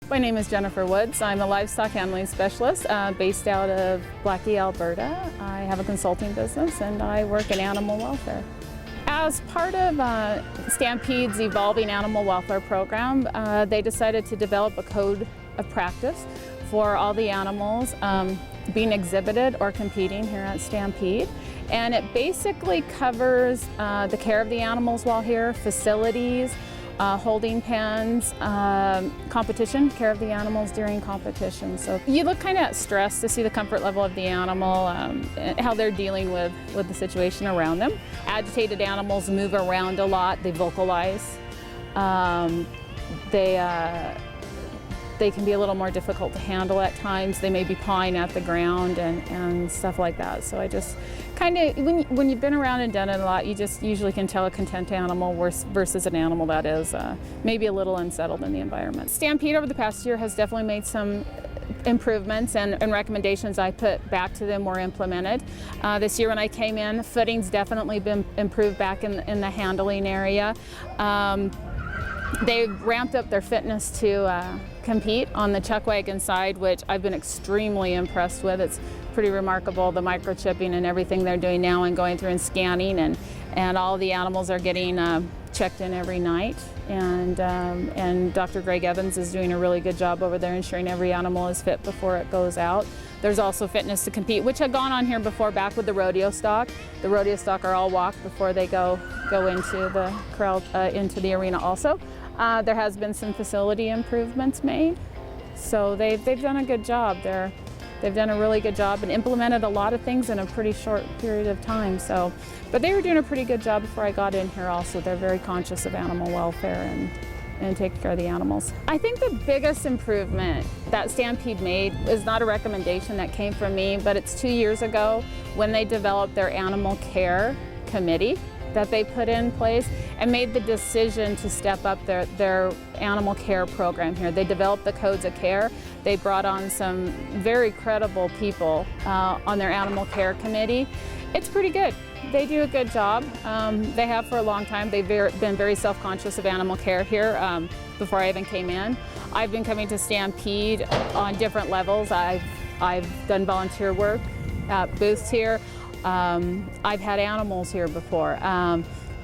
My name is Jennifer Woods. I'm a livestock handling specialist based out of Blackie, Alberta. I have a consulting business and I work in animal welfare. As part of Stampede's evolving animal welfare program, they decided to develop a code of practice for all the animals being exhibited or competing here at Stampede. And it basically covers the care of the animals while here, facilities, holding pens, competition, care of the animals during competition. So you look kind of stressed to see the comfort level of the animal, how they're dealing with the situation around them. Agitated animals move around a lot, they vocalize. They can be a little more difficult to handle at times. They may be pawing at the ground and stuff like that. So I just kind of, when you've been around and done it a lot, you just usually can tell a content animal versus an animal that is maybe a little unsettled in the environment. Stampede over the past year has definitely made some improvements and recommendations I put back to them were implemented. This year when I came in, footing's definitely been improved back in the handling area. They ramped up their fitness to compete on the chuck wagon side, which I've been extremely impressed with. It's pretty remarkable, the microchipping and everything they're doing now and going through and scanning, and all the animals are getting checked in every night. And Dr. Greg Evans is doing a really good job over there ensuring every animal is fit before it goes out. There's also fitness to compete, which had gone on here before back with the rodeo stock. The rodeo stock are all walked before they go into the corral, into the arena also. There has been some facility improvements made, so they've done a good job. They've done a really good job and implemented a lot of things in a pretty short period of time. So, but they were doing a pretty good job before I got in here also. They're very conscious of animal welfare and taking care of the animals. I think the biggest improvement that Stampede made is not a recommendation that came from me, but it's 2 years ago when they developed their animal care committee that they put in place and made the decision to step up their animal care program here. They developed the codes of care. They brought on some very credible people on their animal care committee. It's pretty good. They do a good job. They have for a long time. They've been very self-conscious of animal care here before I even came in. I've been coming to Stampede on different levels. I've done volunteer work at booths here. I've had animals here before,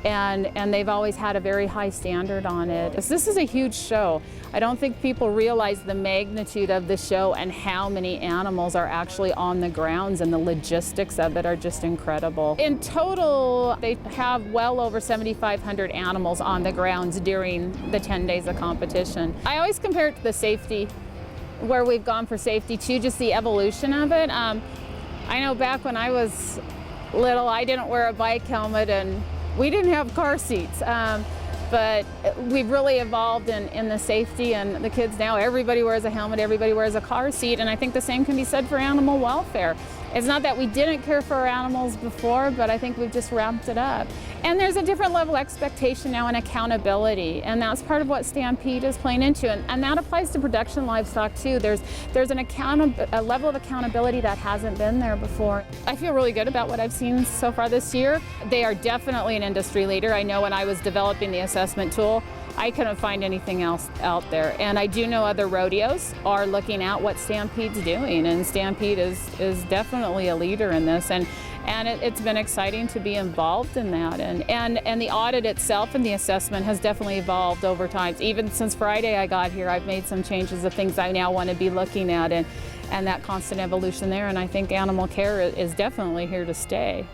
and they've always had a very high standard on it. This is a huge show. I don't think people realize the magnitude of the show and how many animals are actually on the grounds, and the logistics of it are just incredible. In total, they have well over 7,500 animals on the grounds during the 10 days of competition. I always compare it to the safety, where we've gone for safety too, just the evolution of it. I know back when I was little, I didn't wear a bike helmet and we didn't have car seats. But we've really evolved in the safety, and the kids now, everybody wears a helmet, everybody wears a car seat, and I think the same can be said for animal welfare. It's not that we didn't care for our animals before, but I think we've just ramped it up. And there's a different level of expectation now and accountability, and that's part of what Stampede is playing into, and that applies to production livestock too. There's a level of accountability that hasn't been there before. I feel really good about what I've seen so far this year. They are definitely an industry leader. I know when I was developing the assessment tool, I couldn't find anything else out there. And I do know other rodeos are looking at what Stampede's doing, and Stampede is definitely a leader in this. And it's been exciting to be involved in that. And the audit itself and the assessment has definitely evolved over time. Even since Friday I got here, I've made some changes of things I now want to be looking at, and that constant evolution there. And I think animal care is definitely here to stay.